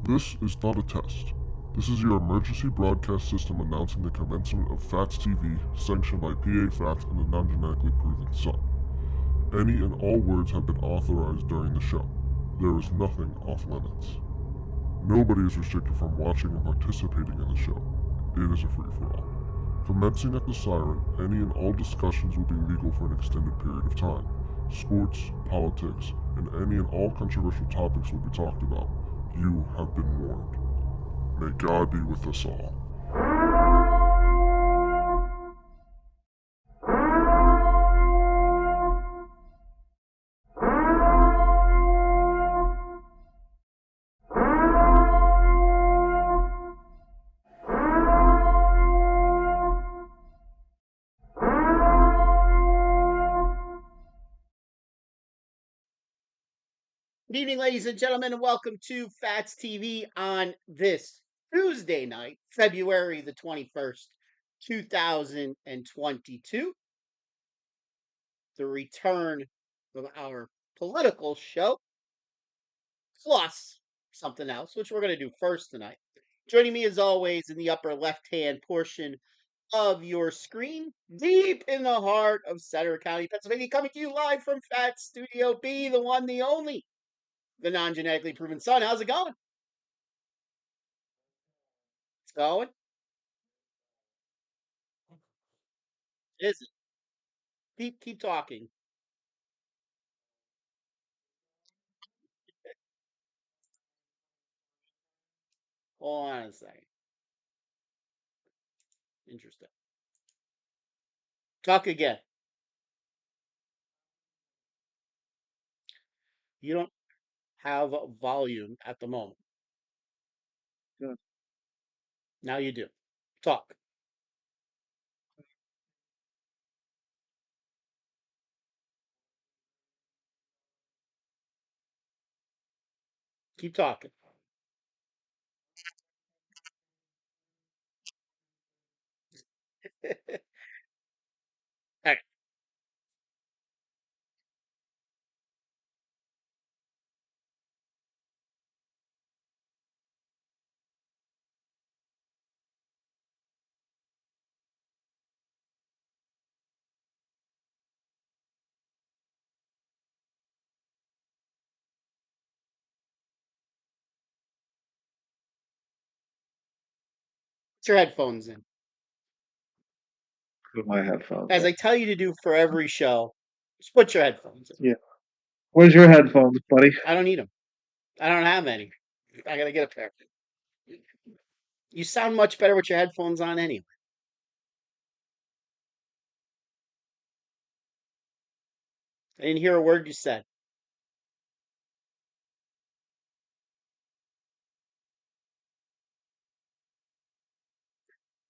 This is not a test. This is your emergency broadcast system announcing the commencement of Phatts TV, sanctioned by PA Phatts and the non-genetically proven son. Any and all words have been authorized during the show. There is nothing off limits. Nobody is restricted from watching and participating in the show. It is a free-for-all. Commencing at the siren, any and all discussions will be legal for an extended period of time. Sports, politics, and any and all controversial topics will be talked about. You have been warned. May God be with us all. Good evening, ladies and gentlemen, and welcome to Phatts TV on this Tuesday night, February the 21st, 2022. The return of our political show, plus something else, which we're going to do first tonight. Joining me, as always, in the upper left-hand portion of your screen, deep in the heart of Center County, Pennsylvania, coming to you live from Phatts Studio B, the one, the only, the non-genetically proven son. How's it going? It's going. Is it? Keep talking. Hold on a second. Interesting. Talk again. You don't have volume at the moment. Good. Now you do. Talk. Keep talking. All right. Put your headphones in. Put my headphones As in. I tell you to do for every show, just put your headphones in. Yeah. Where's your headphones, buddy? I don't need them. I don't have any. I got to get a pair. You sound much better with your headphones on anyway. I didn't hear a word you said.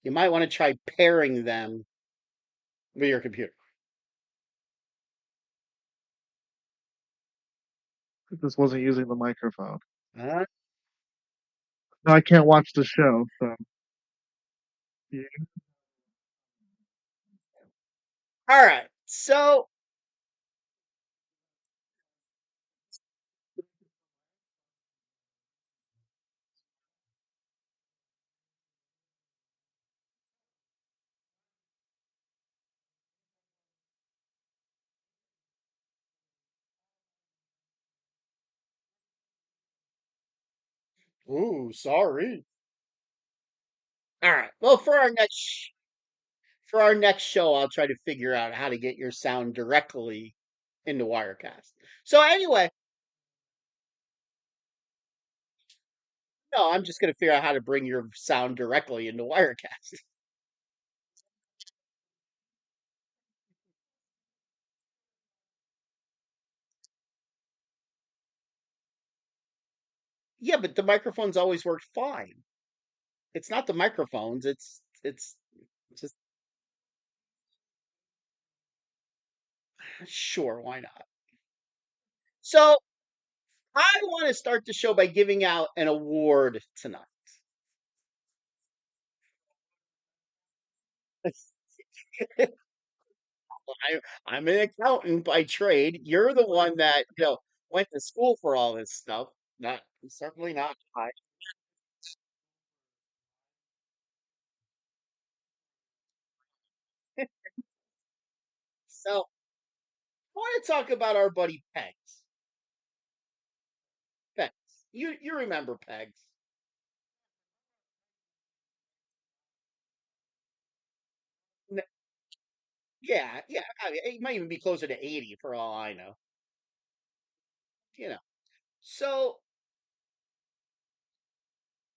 You might want to try pairing them with your computer. This wasn't using the microphone. Uh, No, I can't watch the show, so yeah. all right. So, ooh, sorry. All right. Well, for our next show, I'll try to figure out how to get your sound directly into Wirecast. So anyway, no, I'm just going to figure out how to bring your sound directly into Wirecast. Yeah, but the microphones always worked fine. It's not the microphones. It's just sure, why not? So I want to start the show by giving out an award tonight. I'm an accountant by trade. You're the one that went to school for all this stuff. Not certainly not I. So I want to talk about our buddy Pegs. Pegs. You remember Pegs? N- Yeah, yeah. I mean, it might even be closer to 80 for all I know. You know. So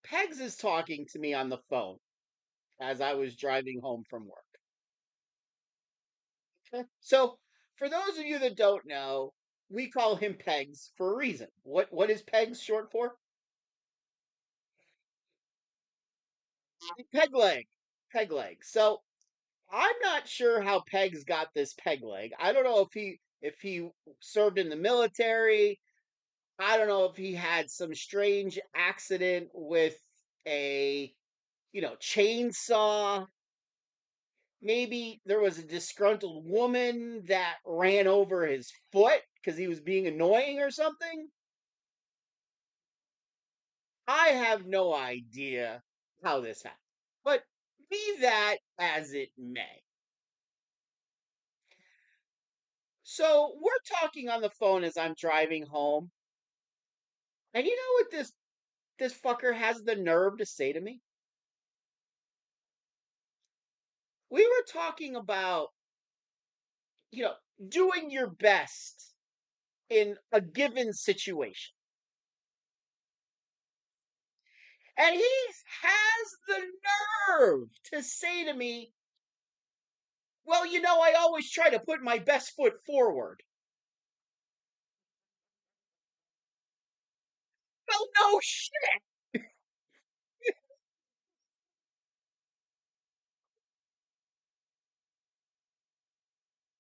Pegs is talking to me on the phone as I was driving home from work. Okay. So for those of you that don't know, we call him Pegs for a reason. What is Pegs short for? Peg leg. Peg leg. So I'm not sure how Pegs got this peg leg. I don't know if he served in the military. I don't know if he had some strange accident with a chainsaw. Maybe there was a disgruntled woman that ran over his foot because he was being annoying or something. I have no idea how this happened. But be that as it may. So we're talking on the phone as I'm driving home. And you know what this fucker has the nerve to say to me? We were talking about, you know, doing your best in a given situation. And he has the nerve to say to me, well, I always try to put my best foot forward. Well, no shit.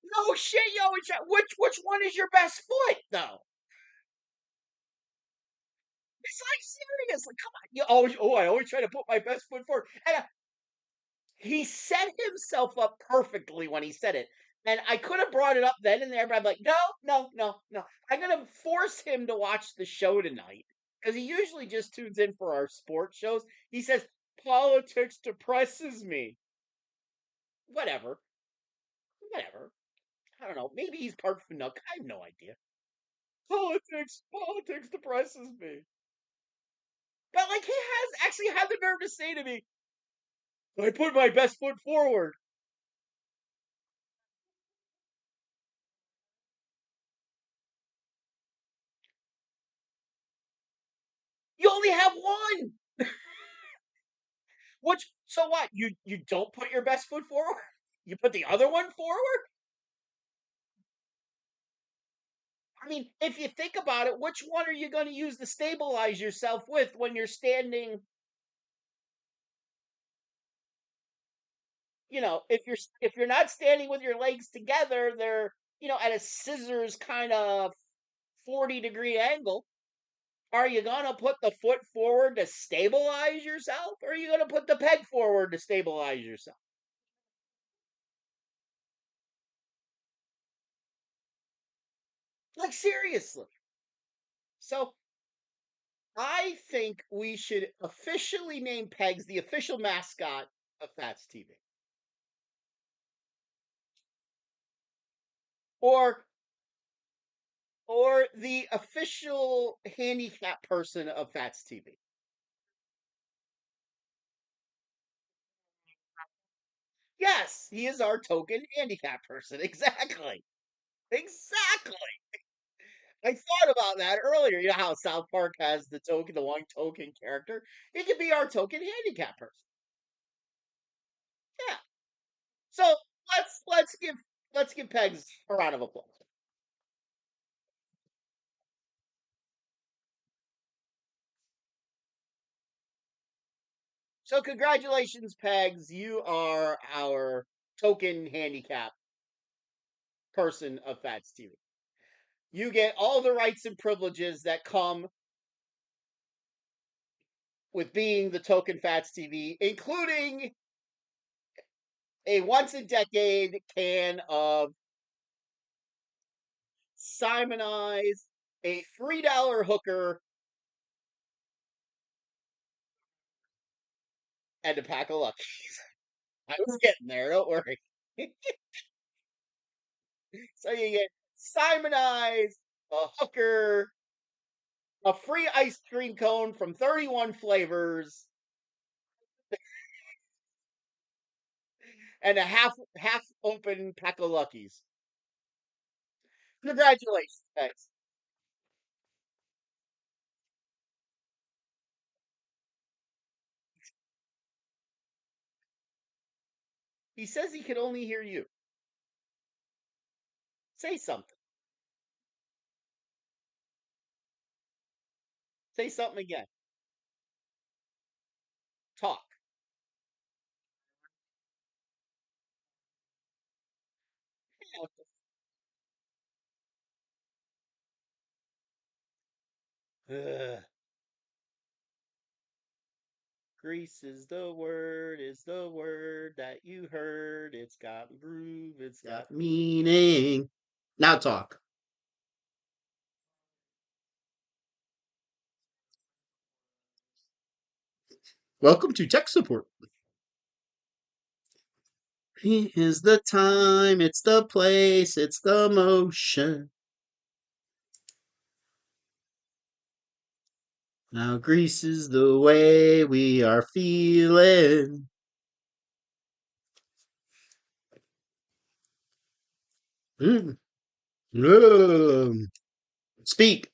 No shit, you always try. Which one is your best foot, though? It's like seriously, come on. I always try to put my best foot forward. And he set himself up perfectly when he said it. And I could have brought it up then and there, but I'm like, no, no, no, no. I'm gonna force him to watch the show tonight. Because he usually just tunes in for our sports shows. He says, politics depresses me. Whatever. Whatever. I don't know. Maybe he's part Finook. I have no idea. Politics depresses me. But like he has actually had the nerve to say to me, I put my best foot forward. You only have one. Which so what? You don't put your best foot forward? You put the other one forward? I mean, if you think about it, which one are you going to use to stabilize yourself with when you're standing, if you're not standing with your legs together, they're, at a scissors kind of 40-degree angle. Are you going to put the foot forward to stabilize yourself or are you going to put the peg forward to stabilize yourself? Like seriously. So I think we should officially name Pegs the official mascot of Phatts TV, or the official handicap person of Phatts TV. Yes, he is our token handicap person. Exactly, exactly. I thought about that earlier. You know how South Park has the one token character. He could be our token handicap person. Yeah. So let's give Pegs a round of applause. So congratulations, Pegs. You are our token handicap person of Fats TV. You get all the rights and privileges that come with being the token Fats TV, including a once a decade can of Simonize, a $3 hooker, and a pack of Luckies. I was getting there, don't worry. So you get Simonize, a hooker, a free ice cream cone from 31 flavors, and a half open pack of Luckies. Congratulations, guys. He says he can only hear you. Say something. Say something again. Talk. Ugh. Grease is the word that you heard. It's got groove, it's got meaning. Now talk. Welcome to tech support. Here's the time, it's the place, it's the motion. Now Greece is the way we are feeling. Mm. Speak.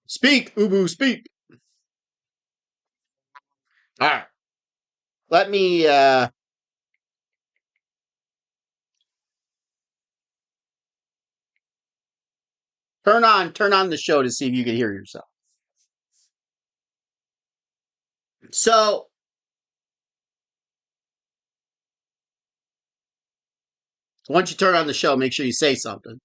Speak, Ubu, speak. All right. Let me turn on the show to see if you can hear yourself. So once you turn on the show, make sure you say something.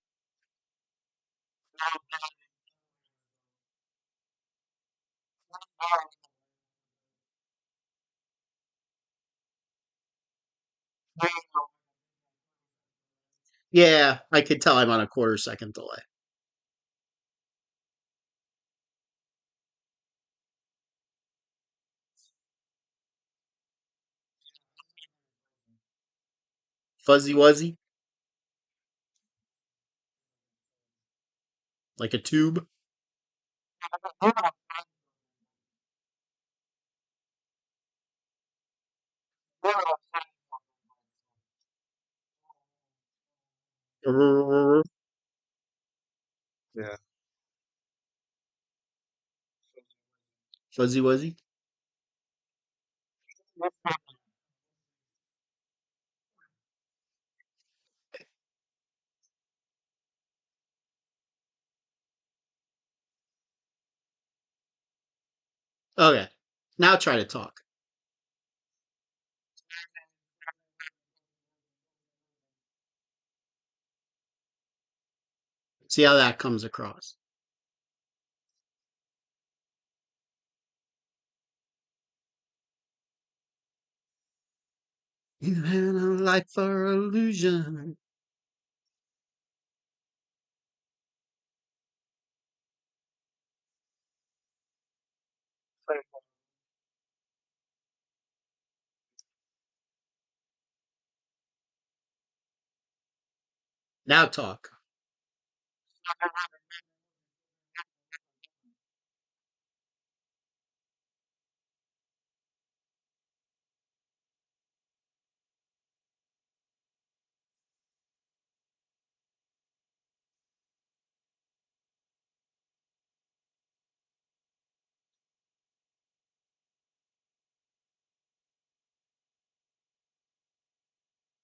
Yeah, I could tell I'm on a quarter-second delay. Fuzzy Wuzzy, like a tube. Yeah. Fuzzy Wuzzy. Okay. Now try to talk. See how that comes across. You had a life for illusion. Now talk.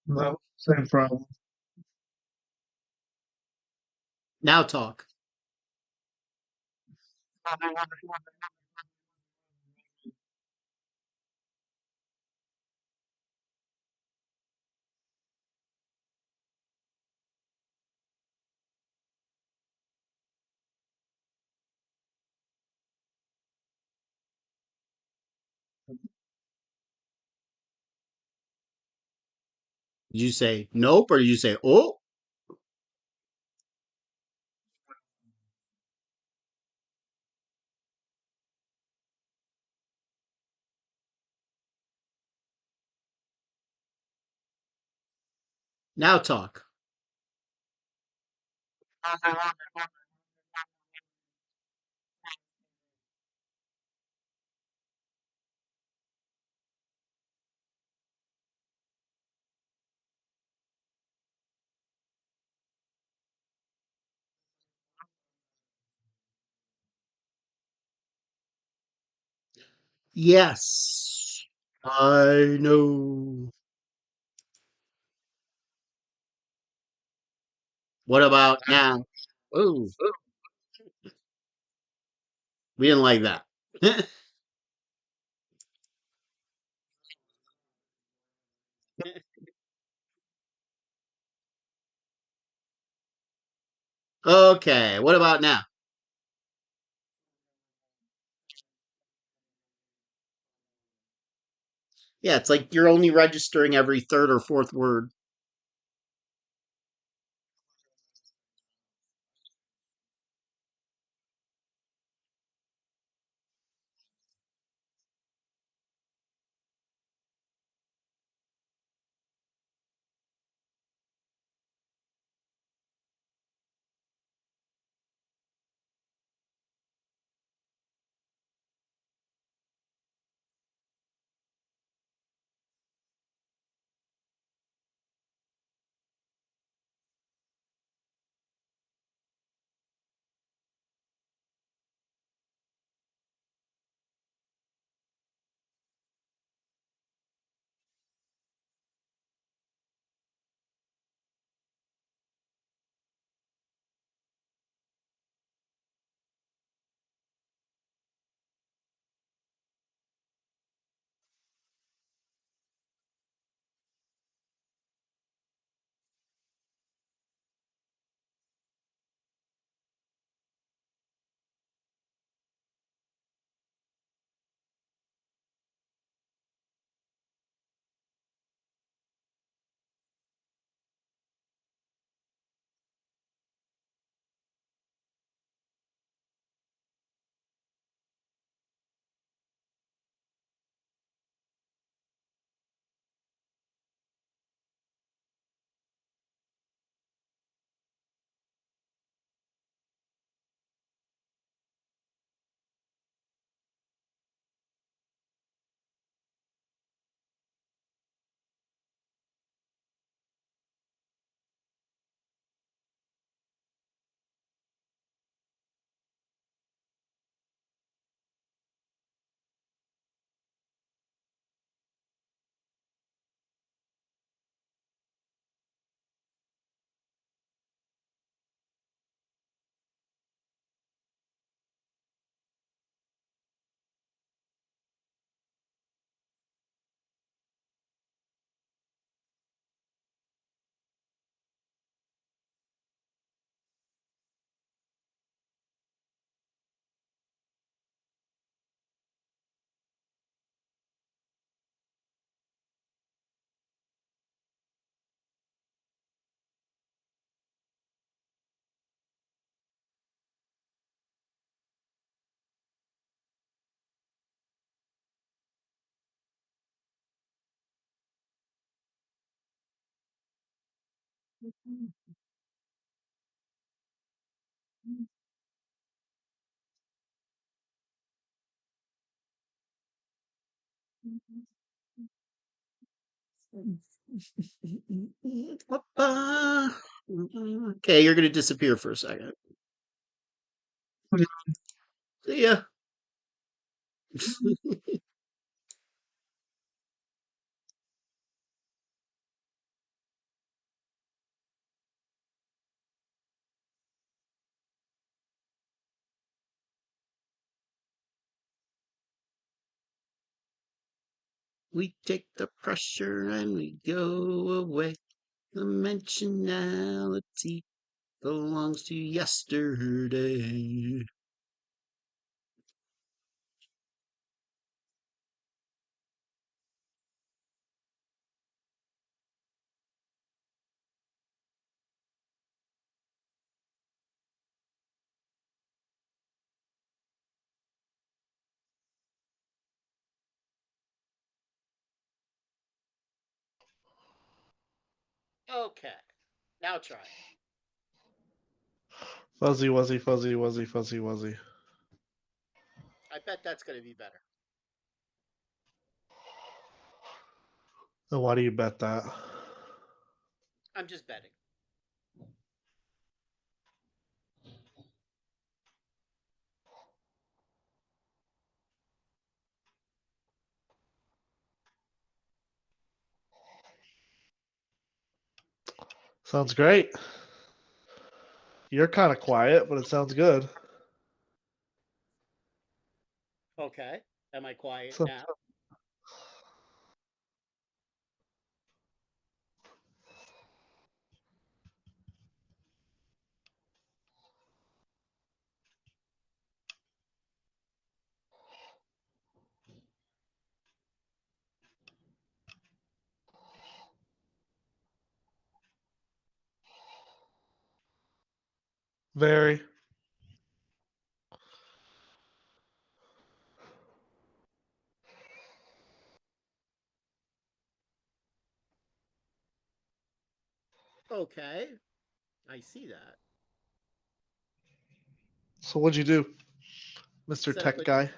No, same problem. Now talk. Did you say nope or did you say oh? Now talk. Yes, I know. What about now? Ooh, we didn't like that. Okay, what about now? Yeah, it's like you're only registering every third or fourth word. Okay, you're gonna disappear for a second. See ya. We take the pressure and we go away. Dimensionality belongs to yesterday. Okay. Now try. Fuzzy wuzzy fuzzy wuzzy fuzzy wuzzy. I bet that's going to be better. And why do you bet that? I'm just betting. Sounds great. You're kind of quiet, but it sounds good. Okay. Am I quiet So, now? very. Okay. I see that. So what'd you do, Mr. Set up Tech a Guy?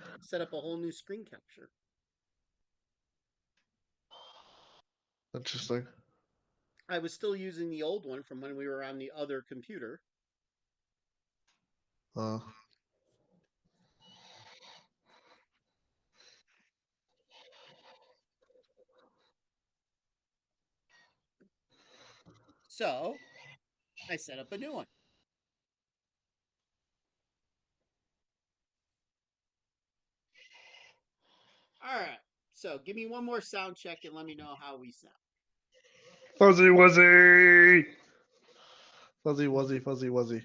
whole new screen capture. Interesting. I was still using the old one from when we were on the other computer. Uh, So I set up a new one. All right. So give me one more sound check and let me know how we sound. fuzzy wuzzy. Fuzzy wuzzy fuzzy wuzzy.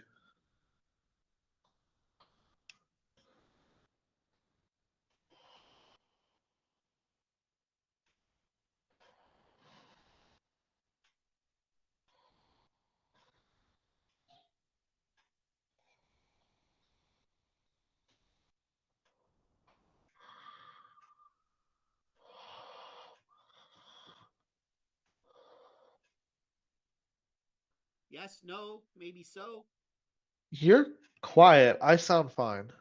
Yes, no, maybe so. You're quiet. I sound fine.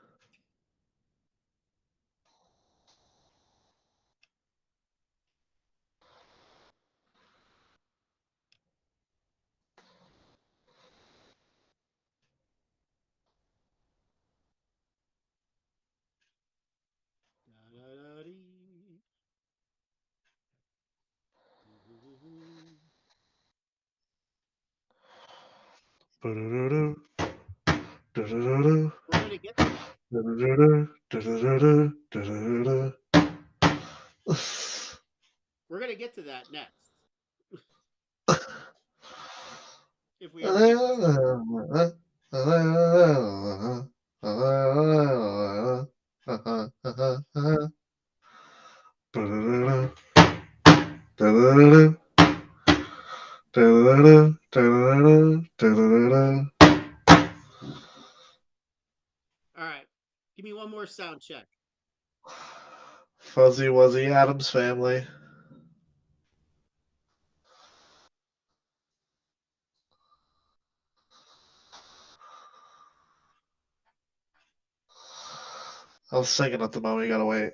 Da-da-da-dee. Doo-doo-doo-doo. Do-do-do-do. Do-do-do-do. We're gonna get to that. Do-do-do-do. Do-do-do-do. Do-do-do-do. We're gonna get to that next. If we ever get to it. All right. Give me one more sound check. Fuzzy Wuzzy Adams Family. I was singing at the moment. You gotta wait.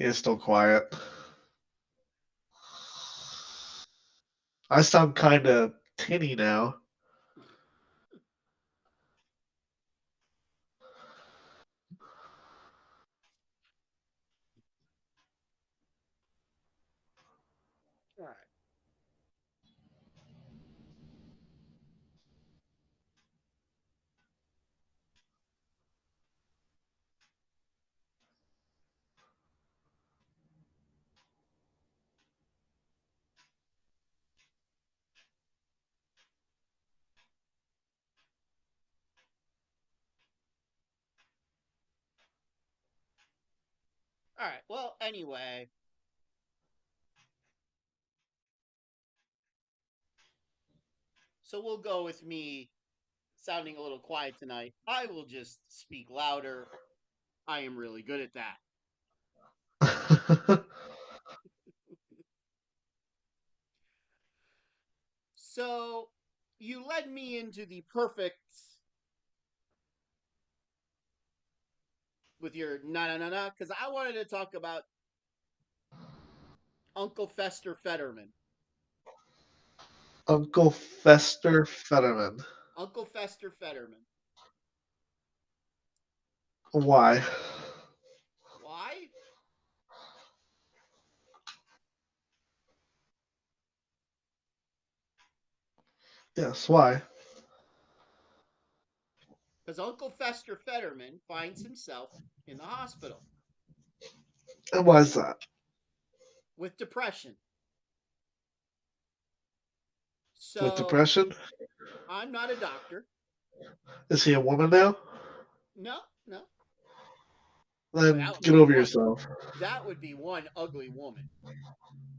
You're still quiet. I sound kind of tinny now. All right. All right. Well, anyway. So we'll go with me sounding a little quiet tonight. I will just speak louder. I am really good at that. So you led me into the perfect with your na because I wanted to talk about Uncle Fester Fetterman. Uncle Fester Fetterman. Uncle Fester Fetterman. Why? Why? Yes, why? Because Uncle Fester Fetterman finds himself in the hospital And why is that? with depression. With So depression? I'm not a doctor. Is he a woman now? No, no. Well, Then that would get be over one. yourself. That would be one ugly woman.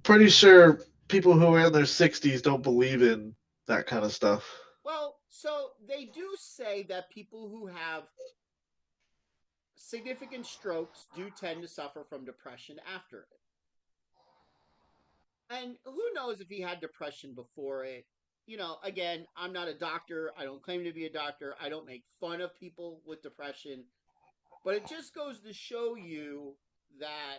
Pretty sure people who are in their 60s don't believe in that kind of stuff. Well, so they do say that people who have significant strokes do tend to suffer from depression after it. And who knows if he had depression before it? Again, I'm not a doctor. I don't claim to be a doctor. I don't make fun of people with depression. But it just goes to show you that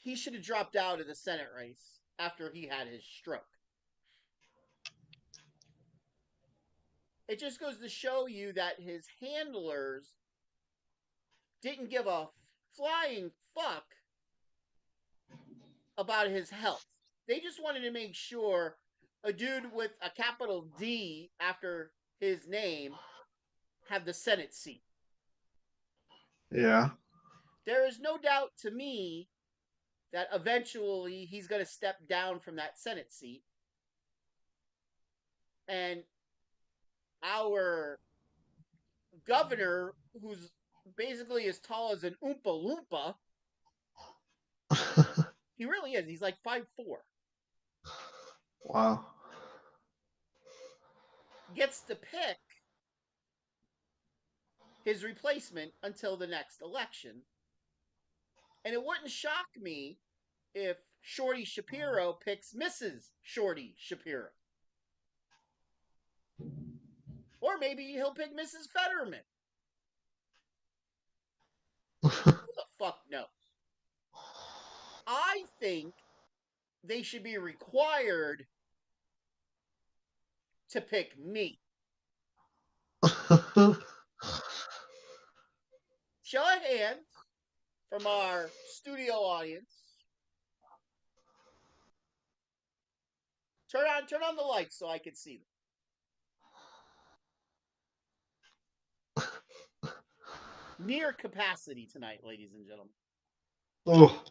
he should have dropped out of the Senate race after he had his stroke. It just goes to show you that his handlers didn't give a flying fuck about his health. They just wanted to make sure a dude with a capital D after his name had the Senate seat. Yeah. There is no doubt to me that eventually he's going to step down from that Senate seat. And our governor, who's basically as tall as an Oompa Loompa, he really is. He's like 5'4", Wow. gets to pick his replacement until the next election. And it wouldn't shock me if Shorty Shapiro picks Mrs. Shorty Shapiro. Or maybe he'll pick Mrs. Fetterman. Who the fuck knows? I think they should be required to pick me. Show of hands from our studio audience. Turn on the lights so I can see them. Near capacity tonight, ladies and gentlemen. Oh,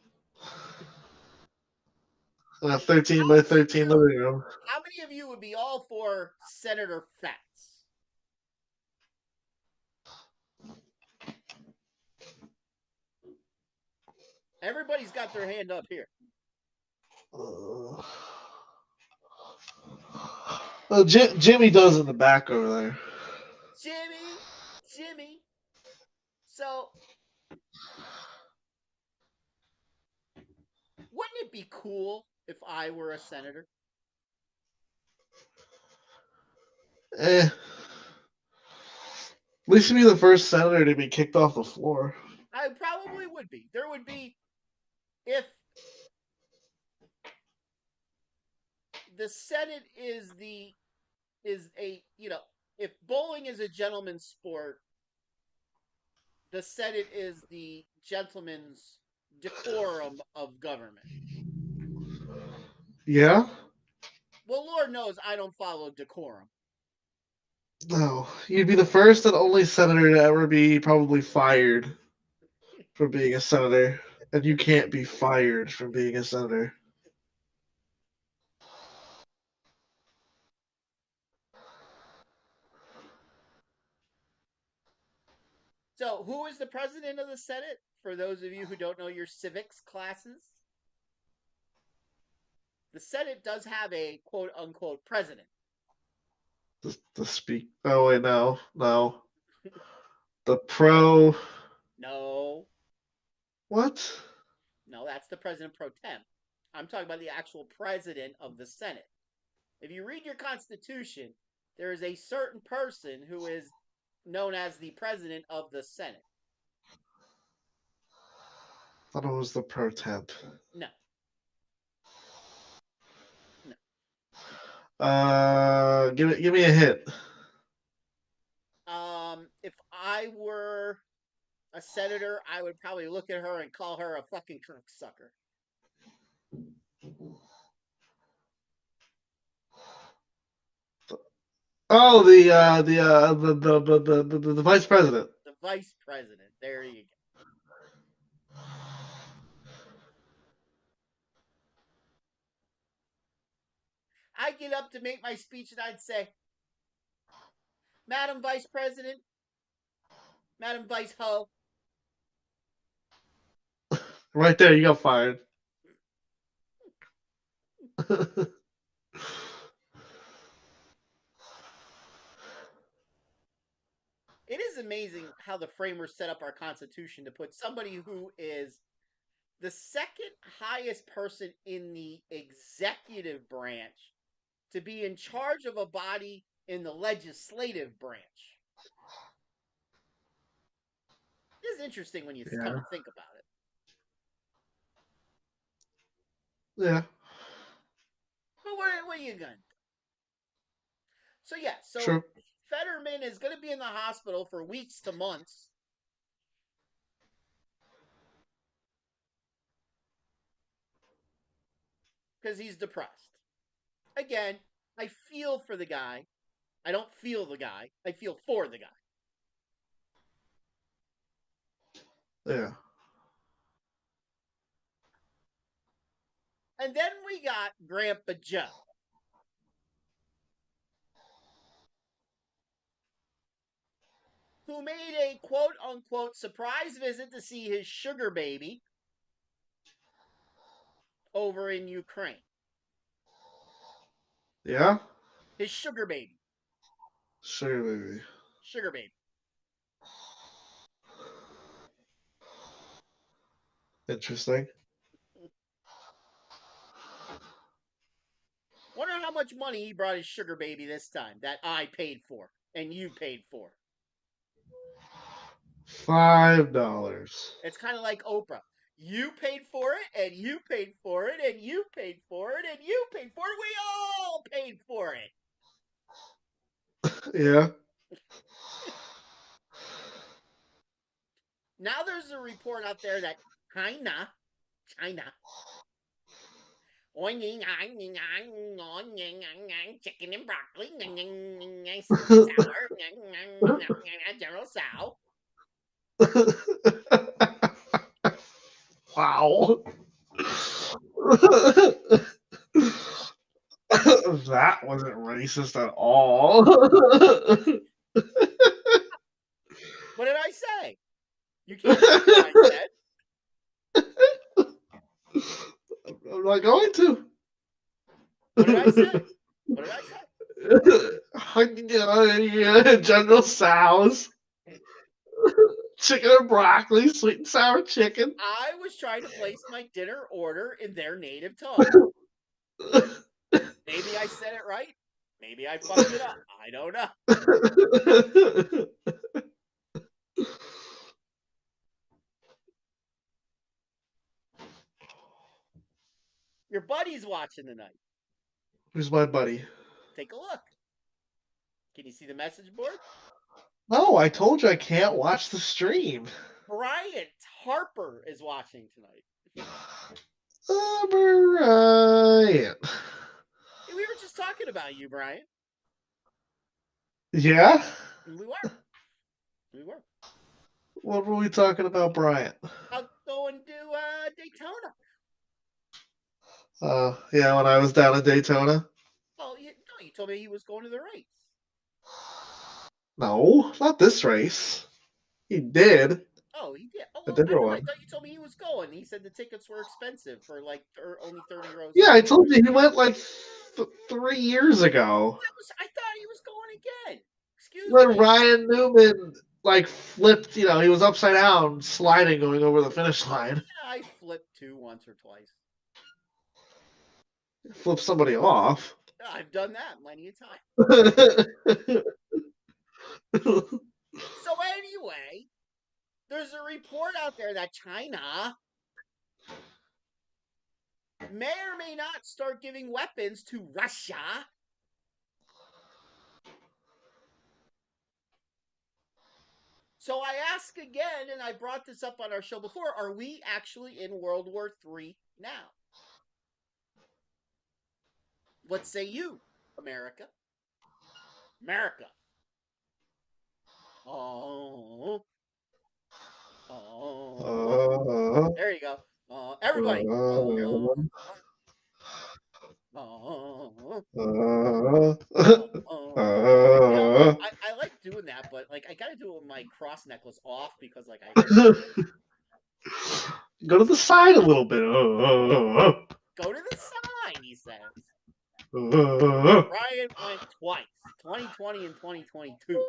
in a 13 by 13 living room. How many of you would be all for Senator Phatts? Everybody's got their hand up here. Well, Jimmy does in the back over there. Jimmy. So, wouldn't it be cool if I were a senator? At least you'd be the first senator to be kicked off the floor. I probably would be. There would be, if the Senate is if bowling is a gentleman's sport, the Senate is the gentleman's decorum of government. Yeah? Well, Lord knows I don't follow decorum. No. You'd be the first and only senator to ever be probably fired from being a senator. And you can't be fired from being a senator. So, who is the president of the Senate? For those of you who don't know your civics classes, the Senate does have a quote unquote president. The speak. Oh, wait, no. The pro. No. What? No, that's the president pro tem. I'm talking about the actual president of the Senate. If you read your Constitution, there is a certain person who is known as the president of the Senate. I thought it was the pro temp. No. No. Give me a hint. If I were a senator, I would probably look at her and call her a fucking cocksucker. Oh, the vice president. The vice president. There you go. I'd get up to make my speech and I'd say, Madam Vice President, Madam Vice Ho. Right there, you got fired. It is amazing how the framers set up our Constitution to put somebody who is the second highest person in the executive branch to be in charge of a body in the legislative branch. It's interesting when you come to think about it. Yeah. But what are you going to do? So, yeah, True. Fetterman is going to be in the hospital for weeks to months. Because he's depressed. Again, I feel for the guy. I don't feel the guy. I feel for the guy. Yeah. And then we got Grandpa Joe. Who made a quote-unquote surprise visit to see his sugar baby over in Ukraine. Yeah? His sugar baby. Sugar baby. Sugar baby. Interesting. Wonder how much money he brought his sugar baby this time that I paid for and you paid for. $5. It's kind of like Oprah. You paid for it, and you paid for it, and you paid for it, and you paid for it. We all paid for it. Yeah. Now there's a report out there that China, chicken and broccoli, sweet and sour, General Tso. Wow. That wasn't racist at all. What did I say? You can't say what I said. I'm not going to. What did I say? What did I say? General Tso's. Chicken and broccoli, sweet and sour chicken. I was trying to place my dinner order in their native tongue. Maybe I said it right. Maybe I fucked it up. I don't know. Your buddy's watching tonight. Who's my buddy? Take a look. Can you see the message board? No, I told you I can't watch the stream. Bryant Harper is watching tonight. Bryant. We were just talking about you, Bryant. Yeah? We were. What were we talking about, Bryant? I'll go and do Daytona. Yeah, when I was down in Daytona. Oh, you told me he was going to the race. No, not this race. He did. Oh, he did. Oh, I I thought you told me he was going. He said the tickets were expensive for like only 30 rows. Yeah, I told you he went like 3 years ago. I thought he was going again. Excuse when me. Ryan Newman like flipped. He was upside down, sliding, going over the finish line. I flipped two once or twice. Flip somebody off. I've done that plenty of times. So anyway, there's a report out there that China may or may not start giving weapons to Russia. So I ask again, and I brought this up on our show before, are we actually in World War III now? What say you, America? America. Oh. Oh. There you go. Everybody. I like doing that, but like I gotta do it with my cross necklace off because like I hurt my wrist. Go to the side a little bit. Go to the side, he says. Brian went twice, 2020 and 2022.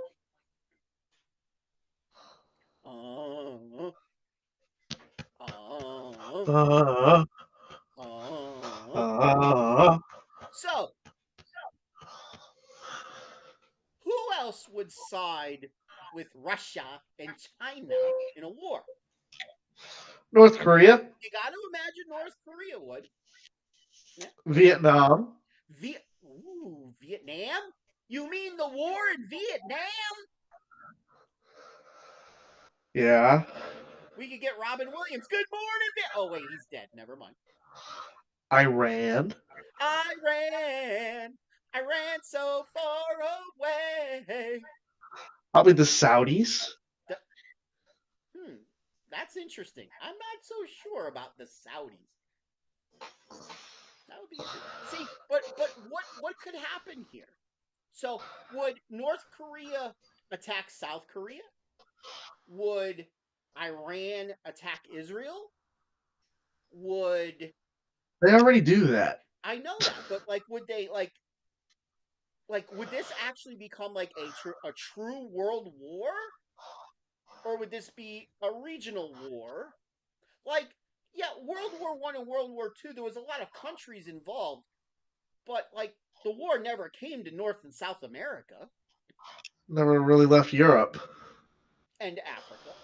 So, who else would side with Russia and China in a war? North Korea, You got to imagine North Korea would. Yeah. Vietnam. Vietnam? You mean the war in Vietnam? Yeah. We could get Robin Williams. Good morning, oh wait, he's dead. Never mind. Iran. I ran so far away. Probably the Saudis. That's interesting. I'm not so sure about the Saudis. That would be interesting. See, but what could happen here? So, would North Korea attack South Korea? Would Iran attack Israel? Would They already do that. I know that, but like, would they like would this actually become like a true world war, or would this be a regional war? Like, yeah, World War I and World War II, there was a lot of countries involved, but like the war never came to North and South America. Never really left Europe. And Africa.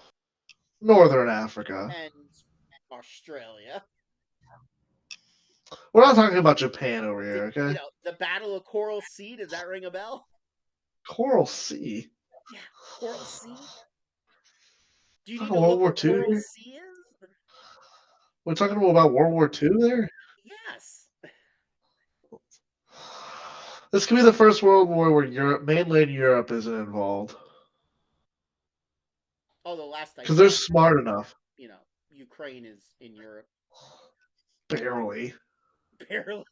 Northern Africa. And Australia. We're not talking about Japan over here, okay? You know, the Battle of Coral Sea, does that ring a bell? Coral Sea? Yeah, Coral Sea. Do you need to World look War where II Coral here? Sea is? We're talking about World War II there? Yes. This could be the first World War where mainland Europe isn't involved. Oh, the last I because they're smart enough. You know, Ukraine is in Europe. Barely. Barely.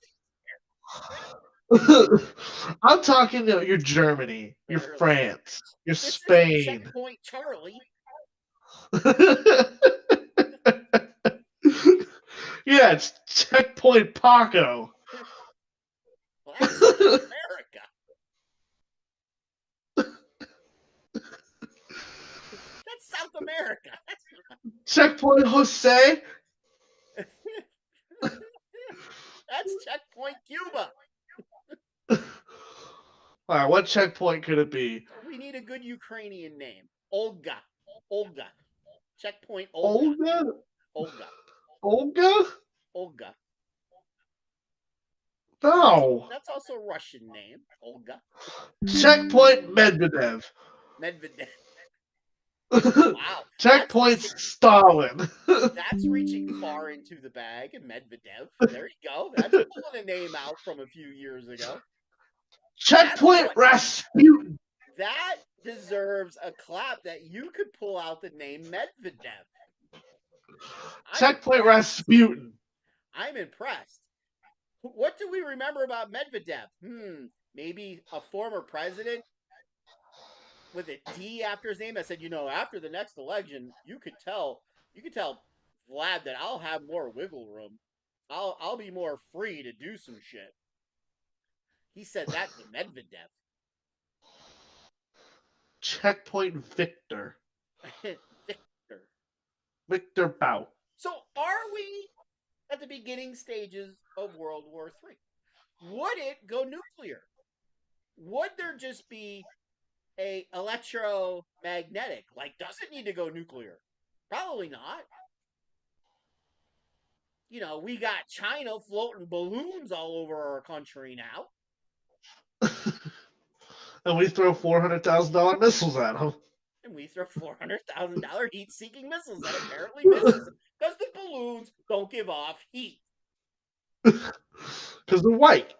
I'm talking you're Germany, you're Barely. France, you're This Spain. Isn't Checkpoint Charlie. Yeah, it's Checkpoint Paco. Well, that's South America. That's South America. That's not... Checkpoint Jose. That's Checkpoint Cuba. All right, what checkpoint could it be? We need a good Ukrainian name. Olga. Olga. Checkpoint Olga. Olga. Olga. Olga. No. That's also a Russian name. Olga. Checkpoint Medvedev. Medvedev. Wow. Checkpoint Stalin. That's reaching far into the bag. Medvedev. There you go. That's pulling a name out from a few years ago. Checkpoint Rasputin. That deserves a clap that you could pull out the name Medvedev. Checkpoint Rasputin. I'm impressed. What do we remember about Medvedev? Maybe a former president with a D after his name that said, after the next election, you could tell Vlad that I'll have more wiggle room. I'll be more free to do some shit. He said that to Medvedev. Checkpoint Victor. Victor. Victor Bout. So are we at the beginning stages of World War III? Would it go nuclear? Would there just be a electromagnetic? Like, does it need to go nuclear? Probably not. We got China floating balloons all over our country now. And we throw $400,000 missiles at them. And we throw $400,000 heat seeking missiles that apparently misses because the balloons don't give off heat. Because they're white.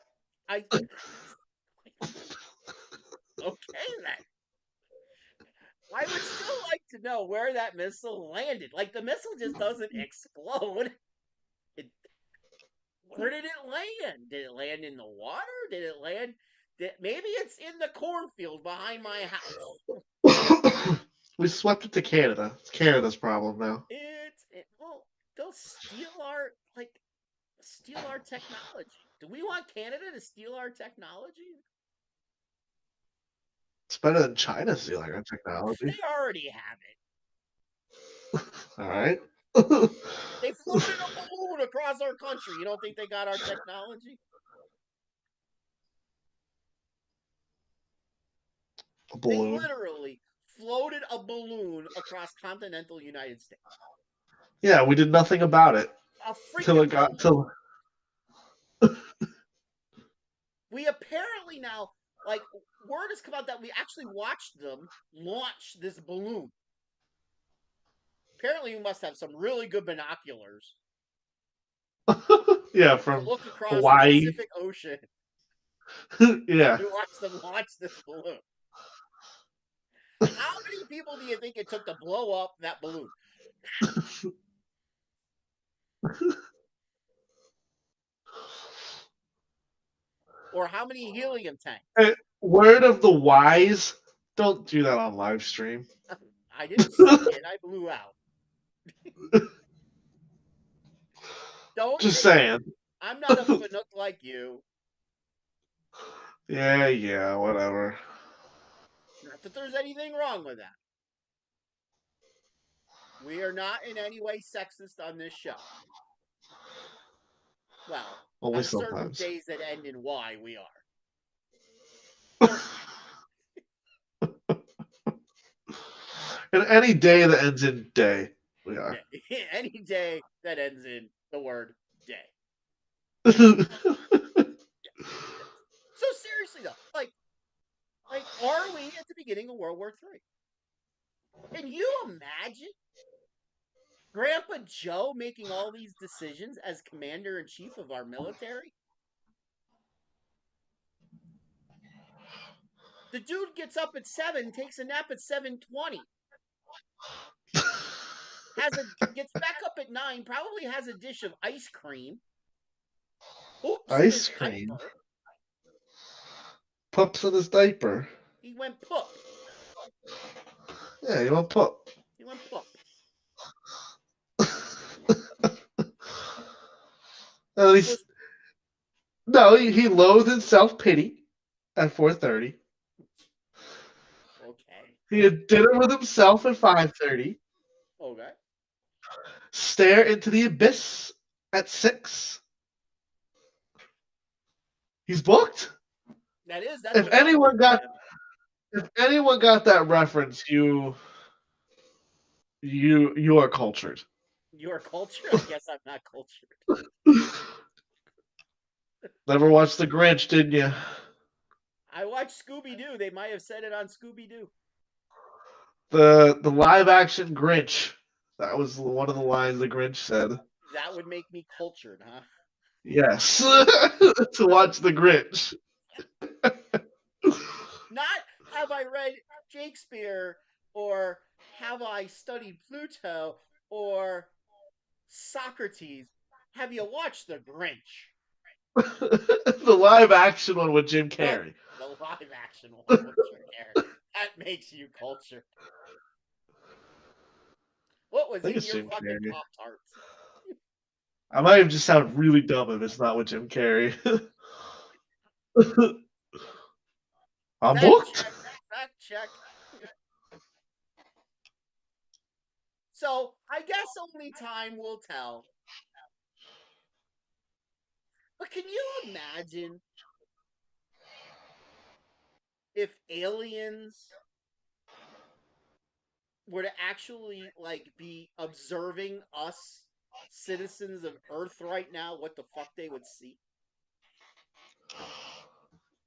Okay, then. I would still like to know where that missile landed. Like, the missile just doesn't explode. Where did it land? Did it land in the water? Did it land? Maybe it's in the cornfield behind my house. We swept it to Canada. It's Canada's problem now. Well, they'll steal our technology. Do we want Canada to steal our technology? It's better than China stealing our technology. They already have it. All right. They floated a balloon across our country. You don't think they got our technology? A balloon. They literally floated a balloon across continental United States. Yeah, we did nothing about it. Till it got to. We apparently now, like, word has come out that we actually watched them launch this balloon. Apparently, we must have some really good binoculars. Yeah, from to look across Hawaii. the Pacific Ocean. Yeah. To watch them launch this balloon. How many people do you think it took to blow up that balloon? Or how many helium tanks? Hey, word of the wise, don't do that on live stream. I didn't see it. I blew out. Don't Just saying. I'm not a fanook like you. Yeah, whatever. Not that there's anything wrong with that. We are not in any way sexist on this show. Well, only on sometimes. certain days that end in Y, we are. And any day that ends in day, we are. Any day that ends in the word day. So seriously though, like, are we at the beginning of World War III? Can you imagine Grandpa Joe making all these decisions as commander-in-chief of our military? The dude gets up at 7, takes a nap at 7:20. Gets back up at 9, probably has a dish of ice cream. Poops in his diaper. Pups in his diaper. He went poop. Yeah, he went poop. He went poop. At least, no, he loathed in self-pity at 4:30. Okay. He had dinner with himself at 5:30. Okay. Stare into the abyss at 6. He's booked. That's If anyone got that reference, you are cultured. You are cultured? I guess I'm not cultured. Never watched The Grinch, didn't you? I watched Scooby-Doo. They might have said it on Scooby-Doo. The live action Grinch. That was one of the lines the Grinch said. That would make me cultured, huh? Yes. To watch the Grinch. Not have I read Shakespeare or have I studied Pluto or Socrates. Have you watched The Grinch? The live action one with Jim Carrey. The live action one with Jim Carrey. That makes you cultured. What was in your fucking Pop-Tarts? I might have just sounded really dumb if it's not with Jim Carrey. I'm booked. Fact check. So I guess only time will tell. But can you imagine if aliens were to actually like be observing us citizens of Earth right now, what the fuck they would see?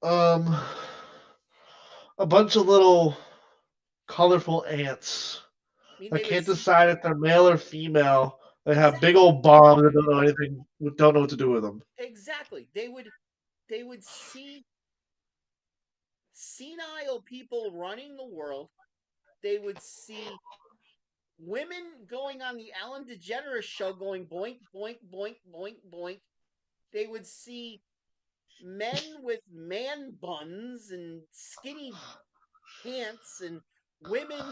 Um, a bunch of little colorful ants. I mean, I they would can't see decide if they're male or female. They have big exactly, old bombs that don't know anything, don't know what to do with them. exactly. They would see senile people running the world. They would see women going on the Ellen DeGeneres show, going boink boink boink boink boink. They would see men with man buns and skinny pants and women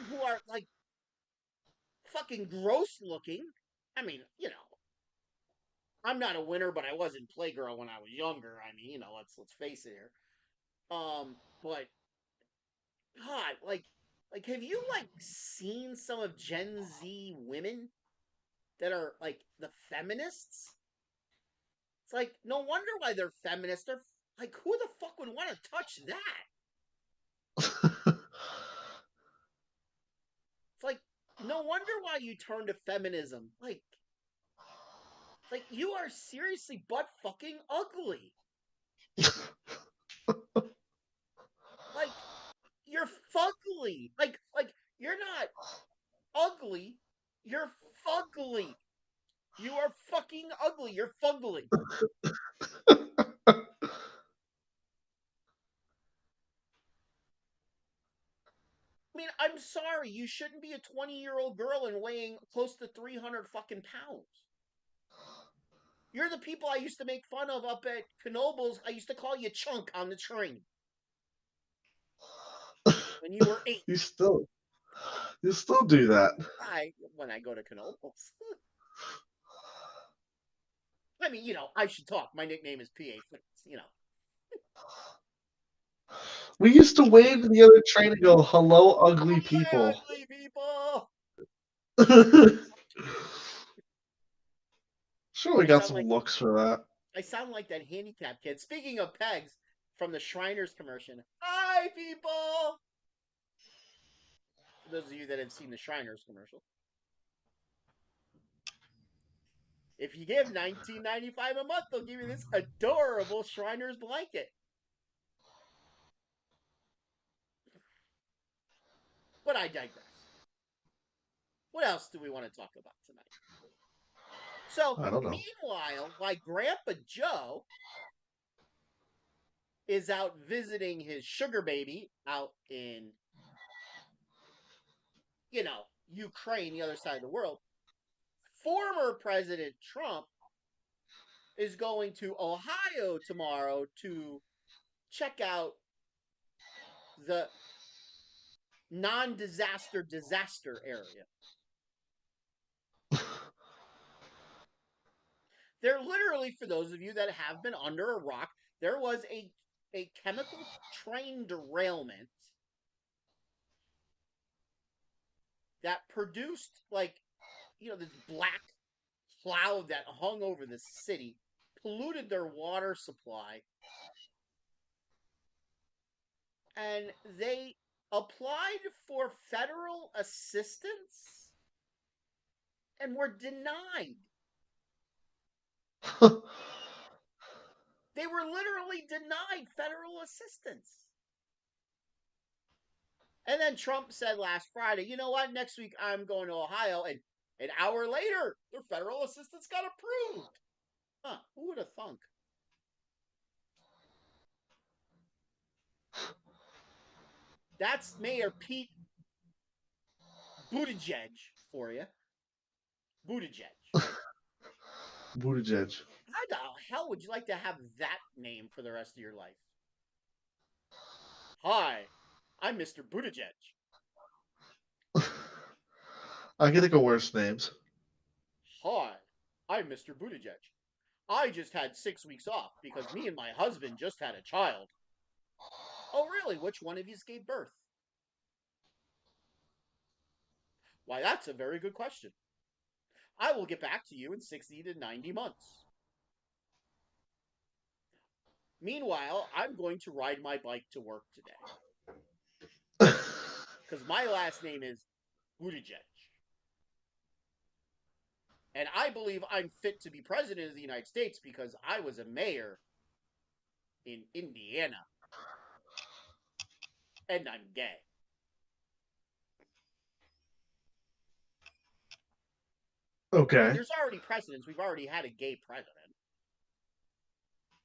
who are like fucking gross looking. I mean, I'm not a winner, but I was in Playgirl when I was younger. I mean, let's face it here. But God, like, have you like seen some of Gen Z women that are like the feminists? It's like no wonder why they're feminists. They're like, who the fuck would want to touch that? It's like no wonder why you turn to feminism. Like you are seriously butt fucking ugly. Like you're fugly. Like you're not ugly. You're fugly. You are fucking ugly. You're fugly. I mean, I'm sorry. You shouldn't be a 20-year-old girl and weighing close to 300 fucking pounds. You're the people I used to make fun of up at Knobles. I used to call you Chunk on the train when you were 8. you still, you still do that. When I go to Knobles. I mean, I should talk. My nickname is PA Fitz. We used to wave to the other train and go, "Hello, ugly Hi, people." ugly people. Sure, we I got sound some like looks for that. I sound like that handicapped kid. Speaking of pegs from the Shriners commercial. Hi, people. For those of you that have seen the Shriners commercial, if you give $19.95 a month, they'll give you this adorable Shriners blanket. But I digress. What else do we want to talk about tonight? So, I don't know. meanwhile, while Grandpa Joe is out visiting his sugar baby out in, Ukraine, the other side of the world, former President Trump is going to Ohio tomorrow to check out the disaster area. There literally, for those of you that have been under a rock, there was a chemical train derailment that produced this black cloud that hung over the city, polluted their water supply, and they applied for federal assistance and were denied. They were literally denied federal assistance. And then Trump said last Friday, you know what? Next week I'm going to Ohio. And an hour later, their federal assistance got approved. Huh, who would have thunk? That's Mayor Pete Buttigieg for you. Buttigieg. Buttigieg. How the hell would you like to have that name for the rest of your life? Hi, I'm Mr. Buttigieg. I can think of worse names. Hi, I'm Mr. Buttigieg. I just had 6 weeks off because me and my husband just had a child. Oh, really? Which one of you gave birth? Why, that's a very good question. I will get back to you in 60 to 90 months. Meanwhile, I'm going to ride my bike to work today. Because my last name is Buttigieg. And I believe I'm fit to be president of the United States because I was a mayor in Indiana. And I'm gay. Okay. I mean, there's already precedents. We've already had a gay president.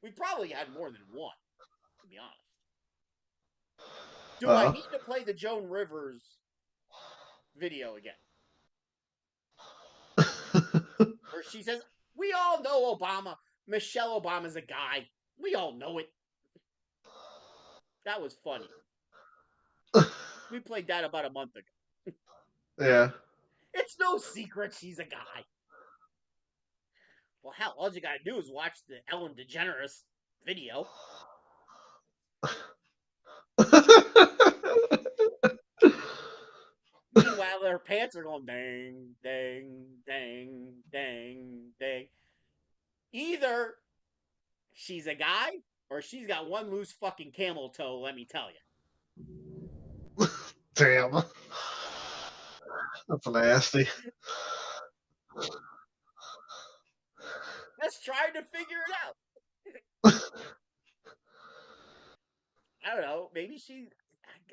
We probably had more than one, to be honest. Do I need to play the Joan Rivers video again? Where she says, we all know Obama. Michelle Obama's a guy. We all know it. That was funny. We played that about a month ago. Yeah. It's no secret she's a guy. Well, hell, all you gotta do is watch the Ellen DeGeneres video. Meanwhile, her pants are going dang, dang, dang, dang, dang. Either she's a guy or she's got one loose fucking camel toe, let me tell you. Damn. That's nasty. Just trying to figure it out. I don't know. Maybe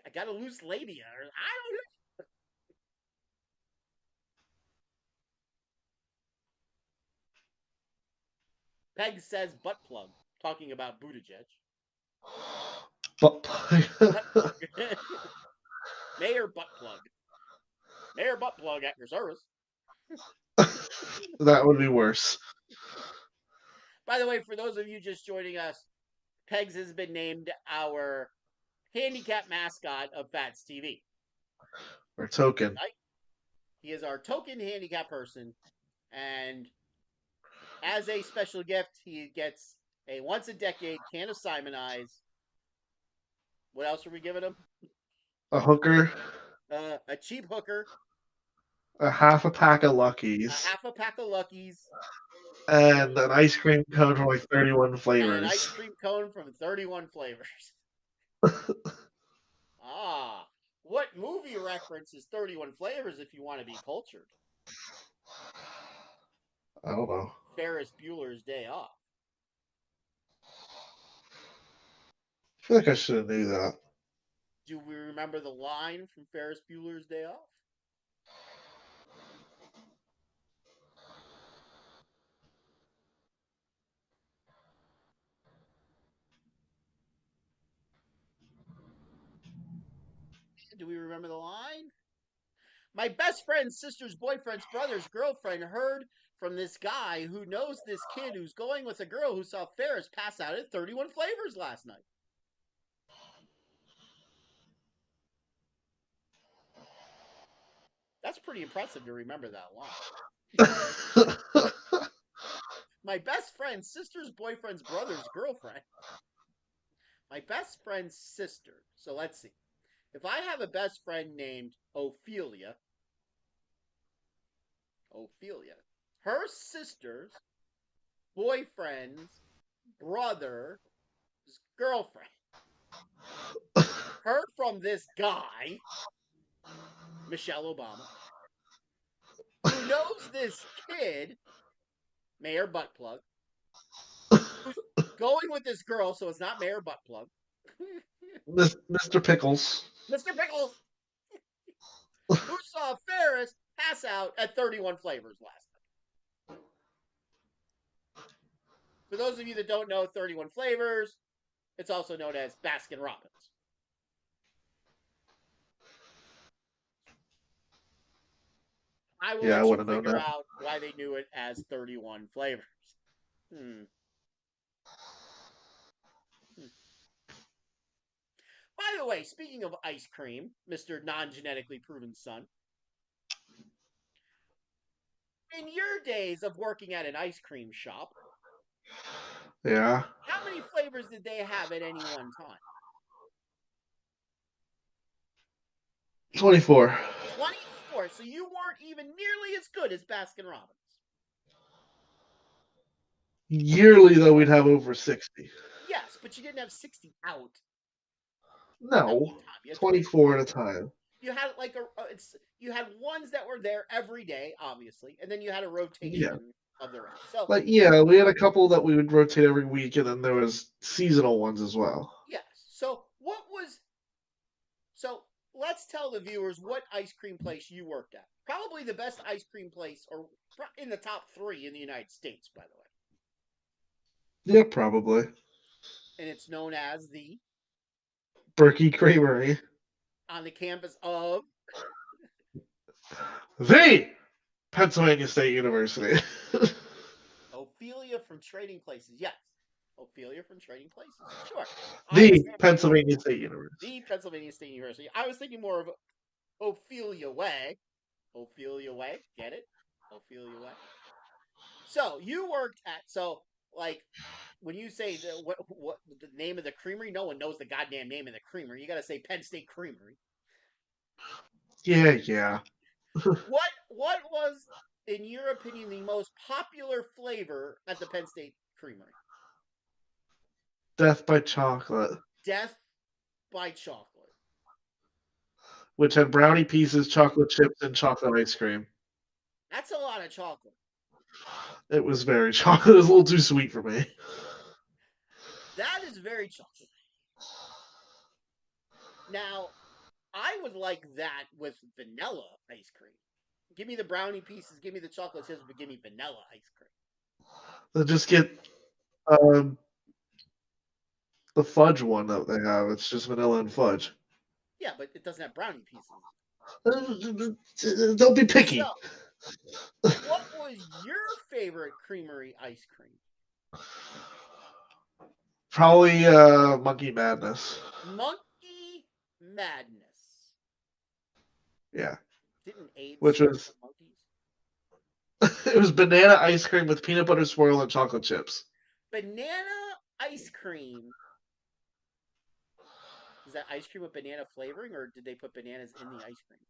I got a loose labia, or I don't know. Peg says butt plug, talking about Buttigieg. Butt Butt plug. Mayor butt plug. Mayor butt plug at your service. That would be worse. By the way, for those of you just joining us, Pegs has been named our handicap mascot of Phatts TV. Or token. Right? He is our token handicap person, and as a special gift, he gets a once a decade can of Simon Eyes. What else are we giving him? A hooker. A cheap hooker. A half a pack of A Luckies. half a pack of Luckies. And an ice cream cone from like 31 flavors. And an ice cream cone from 31 flavors. Ah. What movie reference is 31 flavors if you want to be cultured? I don't know. Ferris Bueller's Day Off. I feel like I should have knew that. Do we remember the line from Ferris Bueller's Day Off? Do we remember the line? My best friend's sister's boyfriend's brother's girlfriend heard from this guy who knows this kid who's going with a girl who saw Ferris pass out at 31 flavors last night. That's pretty impressive to remember that line. My best friend's sister's boyfriend's brother's girlfriend. My best friend's sister. So let's see. If I have a best friend named Ophelia, her sister's boyfriend's brother's girlfriend heard from this guy, Michelle Obama, who knows this kid, Mayor Buttplug, who's going with this girl, so it's not Mayor Buttplug. Mr. Pickles. Mr. Pickles, who saw Ferris pass out at 31 flavors last night. For those of you that don't know 31 flavors, it's also known as Baskin Robbins. I will let you figure out why they knew it as 31 flavors. By the way, speaking of ice cream, Mr. Non-genetically proven son, in your days of working at an ice cream shop, yeah, how many flavors did they have at any one time? 24. 24. So you even nearly as good as Baskin Robbins. Yearly, though, we'd have over 60. Yes, but you didn't have 60 out at one No, time. You had 24 at a time. You had like you had ones that were there every day, obviously, and then you had a Yeah. rotation of the rest. So Like, yeah, we had a couple that we would rotate every week, and then there was seasonal ones as well. yes. So let's tell the viewers what ice cream place you worked at. Probably the best ice cream place, or in the top 3 in the United States, by the way. Yeah, probably. And it's known as the Berkey Creamery. on the campus of The Pennsylvania State University. Ophelia from Trading Places. Yes, Ophelia from Trading Places. Sure. I was The thinking more Pennsylvania State University. the Pennsylvania State University. I was thinking more of Ophelia Way. Ophelia Way. Get it? Ophelia Way. So you worked at like when you say what the name of the creamery, no one knows the goddamn name of the creamery. You got to say Penn State Creamery. Yeah. What was, in your opinion, the most popular flavor at the Penn State Creamery? Death by Chocolate, Death by chocolate. which had brownie pieces, chocolate chips, and chocolate ice cream. That's a lot of chocolate. It was very chocolate. It was a little too sweet for me. That is very chocolate. Now, I would like that with vanilla ice cream. Give me the brownie pieces, give me the chocolate chips, but give me vanilla ice cream. Then just get um, the fudge one that they have. It's just vanilla and fudge. Yeah, but it doesn't have brownie pieces. Don't be So, picky. what was your favorite creamery ice cream? Probably Monkey Madness. Monkey Madness. Yeah, Didn't AIDS which start was from monkeys? it was banana ice cream with peanut butter swirl and chocolate chips. Banana ice cream. Is that ice cream with banana flavoring, or did they put bananas in the ice cream?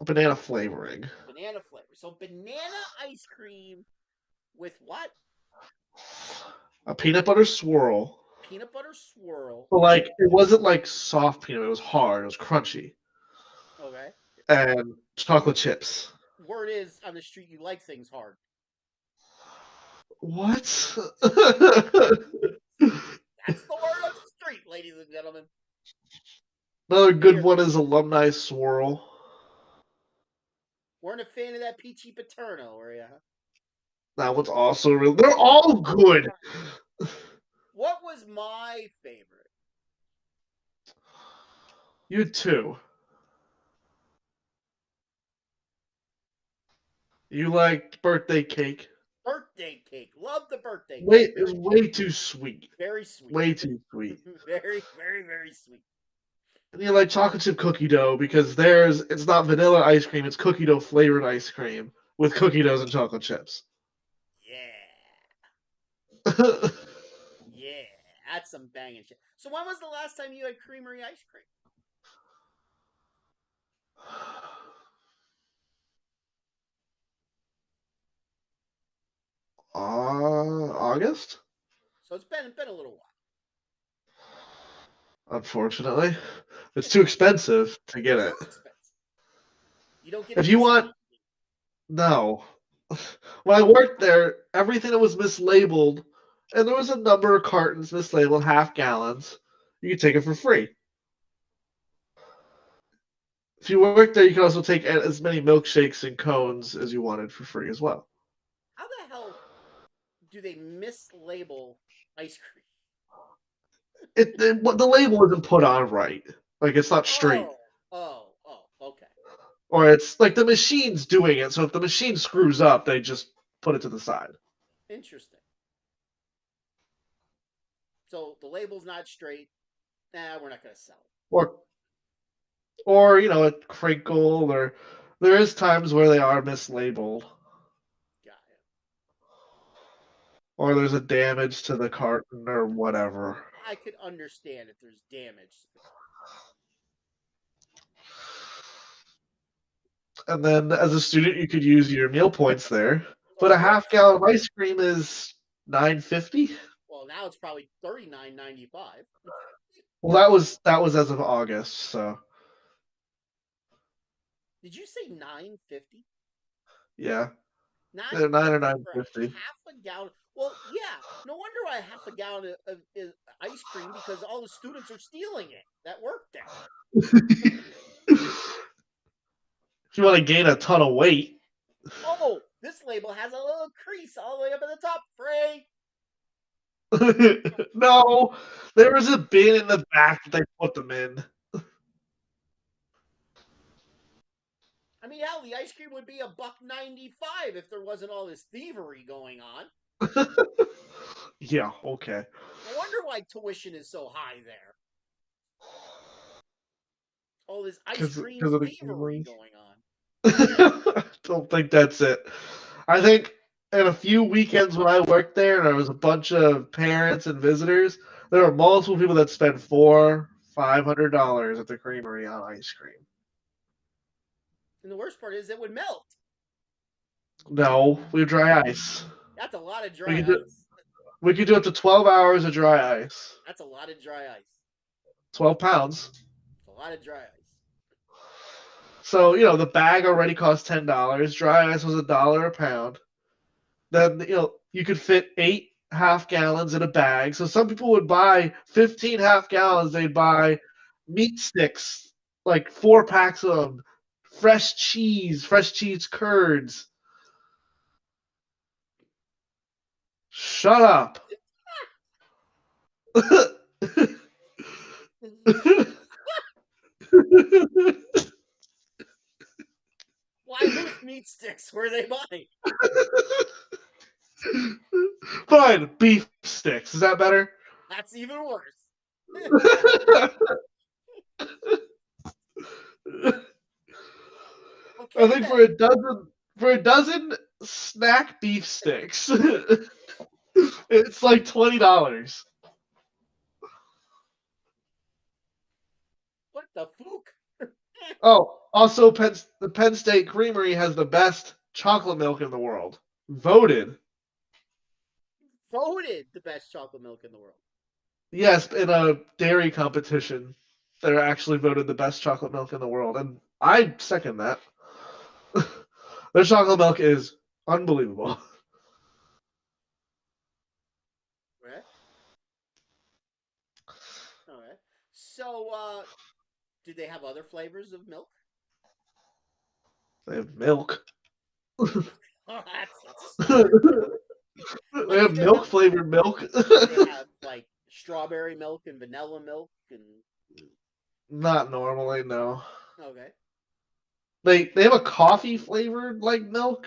Banana flavoring. Banana flavor. So banana ice cream with what? A peanut butter swirl. Peanut butter swirl. But like it wasn't like soft peanut, it was hard, it was crunchy. Okay. And chocolate chips. Word is on the street you like things hard. What? That's the word on the street, ladies and gentlemen. Another good Weird. one is alumni swirl. Weren't a fan of that peachy paterno, were you? Huh? That one's also real. They're all good. What was my favorite? You too. You like birthday cake? Birthday cake. Love the birthday cake. It was way too sweet. Very sweet. Way too sweet. Very, very, very sweet. And you like chocolate chip cookie dough because it's not vanilla ice cream, it's cookie dough flavored ice cream with cookie doughs and chocolate chips. Yeah. Yeah. That's some banging shit. So when was the last time you had creamery ice cream? August? So it's been a little while. Unfortunately. It's too expensive to get Too it. expensive. You don't get a If you discount. want, no. When I worked there, everything that was mislabeled, and there was a number of cartons mislabeled, half gallons, you could take it for free. If you worked there, you could also take as many milkshakes and cones as you wanted for free as well. How the hell do they mislabel ice cream? The label isn't put on right. Like it's not straight. Okay. Or it's like the machine's doing it. So if the machine screws up, they just put it to the side. Interesting. So the label's not straight. Nah, we're not going to sell it. Or a crinkle, or there is times where they are mislabeled. Got it. Or there's a damage to the carton or whatever. I could understand if there's damage to the And then as a student, you could use your meal points there. But Of a half course. gallon of ice cream is $9.50. Well, now it's probably $39.95. Well, that was as of August, so Did you say $9.50? yeah, Nine they're 9 or fifty for 9.50. half a gallon. Well, yeah. No wonder why half a gallon of ice cream, because all the students are stealing it that work there. If you want to gain a ton of weight, Oh, this label has a little crease all the way up at the top. Free. no, there was a bin in the back that they put them in. I mean, hell, the ice cream would be $1.95 if there wasn't all this thievery going on. Yeah, okay. No wonder why tuition is so high there. All this ice cream Because of the thievery cameras. going on. I don't think that's it. I think in a few weekends when I worked there, there was a bunch of parents and visitors. There were multiple people that spent $500 at the creamery on ice cream. And the worst part is it would melt. No, we dry ice. That's a lot of We dry could do ice. we could do up to 12 hours of dry ice. That's a lot of dry ice. 12 pounds. It's a lot of dry ice. So, the bag already cost $10. Dry ice was $1 a pound. Then, you could fit 8 half gallons in a bag. So some people would buy 15 half gallons. They'd buy meat sticks, like 4 packs of them, fresh cheese curds. Shut up. Why those meat sticks were they buying? Fine, beef sticks. Is that better? That's even worse. I Okay think then. for a dozen snack beef sticks, it's like $20. What the fook? Oh, also, the Penn State Creamery has the best chocolate milk in the world. Voted. Voted the best chocolate milk in the world. Yes, in a dairy competition, they're actually voted the best chocolate milk in the world, and I second that. Their chocolate milk is unbelievable. Right? Alright. So, do they have other flavors of milk? They have milk. Oh, that's a They start. Like, have milk flavored milk. do they have like strawberry milk and vanilla milk and Not normally, no. okay. They have a coffee flavored like milk.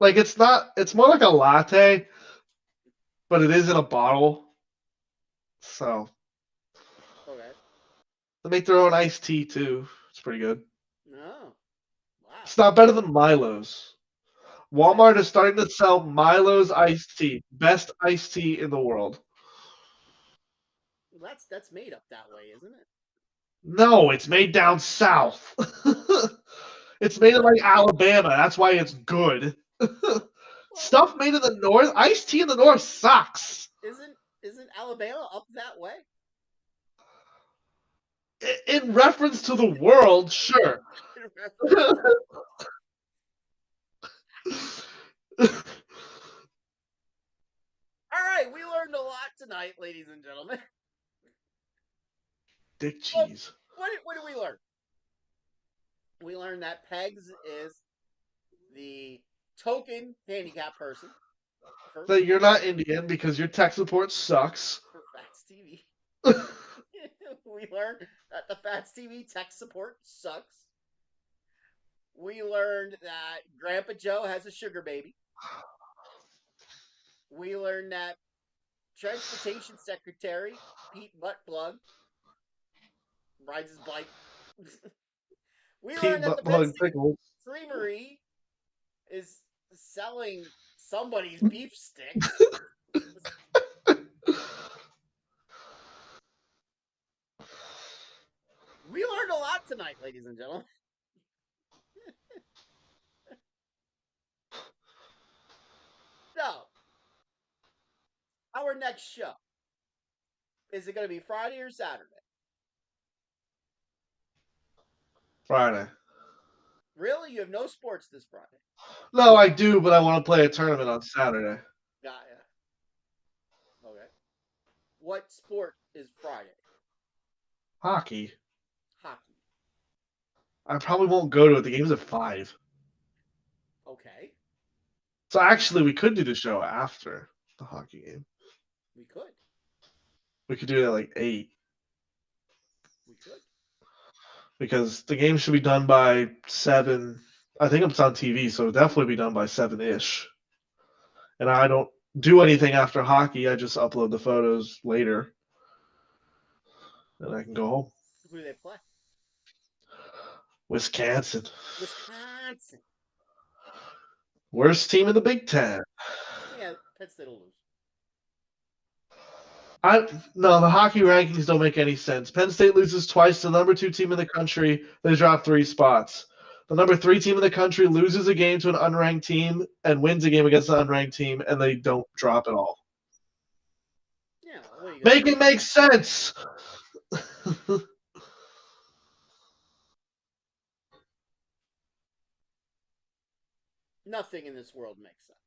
Like it's more like a latte, but it is in a bottle. So Okay. they make their own iced tea too. It's pretty good. No. Wow. It's not better than Milo's. Okay. Walmart is starting to sell Milo's iced tea, best iced tea in the world. Well, that's made up that way, isn't it? No, it's made down south. It's made in like Alabama. That's why it's good. Well, Stuff made in the north, iced tea in the north sucks. isn't Alabama up that way? In reference to the world, sure. In reference to all right, we learned a lot tonight, ladies and gentlemen. Dick Well, cheese. what did we learn? We learned that Pegs is the token handicap person for That you're not Indian because your tech support sucks. Phatts TV. We learned that the Phatts TV tech support sucks. We learned that Grandpa Joe has a sugar baby. We learned that Transportation Secretary Pete Buttplug rides his bike. We Pete learned that the butt Penn plug State pickles. Creamery is selling somebody's beef sticks. We learned a lot tonight, ladies and gentlemen. our next show, is it going to be Friday or Saturday? Friday. Really? You have no sports this Friday? No, I do, but I want to play a tournament on Saturday. Yeah. Okay. What sport is Friday? Hockey. Hockey. I probably won't go to it. The game's at 5. Okay. So actually, we could do the show after the hockey game. We could. We could do it at like 8 We could. because the game should be done by 7. I think it's on TV, so it'll definitely be done by 7-ish. And I don't do anything after hockey. I just upload the photos later, and I can go home. Who do they play? Wisconsin. Wisconsin. Worst team in the Big Ten. Yeah, Penn State will lose. No, the hockey rankings don't make any sense. Penn State loses twice to the number 2 team in the country. They drop 3 spots. The number 3 team in the country loses a game to an unranked team and wins a game against an unranked team, and they don't drop at all. Yeah, what are you Make it make sense. Nothing in this world makes sense.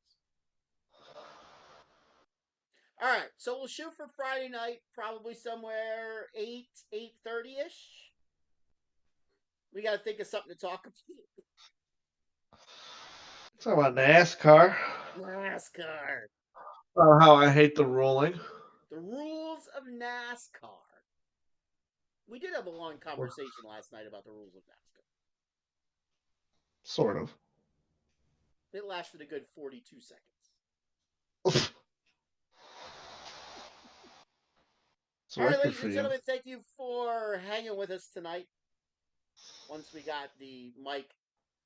All right, so we'll shoot for Friday night, probably somewhere 8:30ish. We got to think of something to talk about. Talk about NASCAR. NASCAR. Oh, how I hate the ruling. The rules of NASCAR. We did have a long conversation last night about the rules of NASCAR. Sort of. It lasted a good 42 seconds. All right, ladies and gentlemen, thank you for hanging with us tonight. Once we got the mic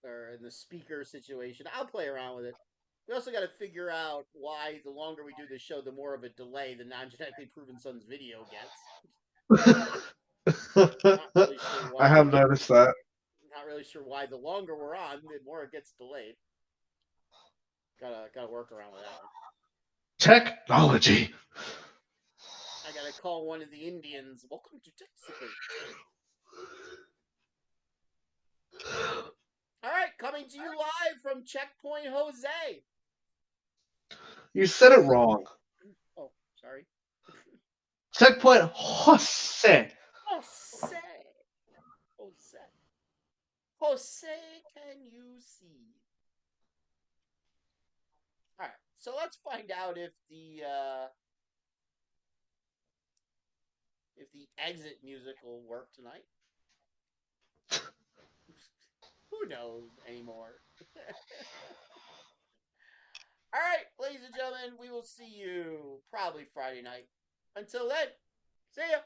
or the speaker situation, I'll play around with it. We also got to figure out why the longer we do this show, the more of a delay the non-genetically proven son's video gets. Not really sure why. I have noticed that. Not really sure why the longer we're on, the more it gets delayed. Gotta work around with that one. Technology. I gotta call one of the Indians. Welcome to Tech Support. All right, coming to you live from Checkpoint Jose. You said it wrong. Oh, sorry. Checkpoint Jose. Jose. Jose. Jose, can you see? All right, so let's find out if the exit music will work tonight. Who knows anymore? All right, ladies and gentlemen, we will see you probably Friday night. Until then, see ya.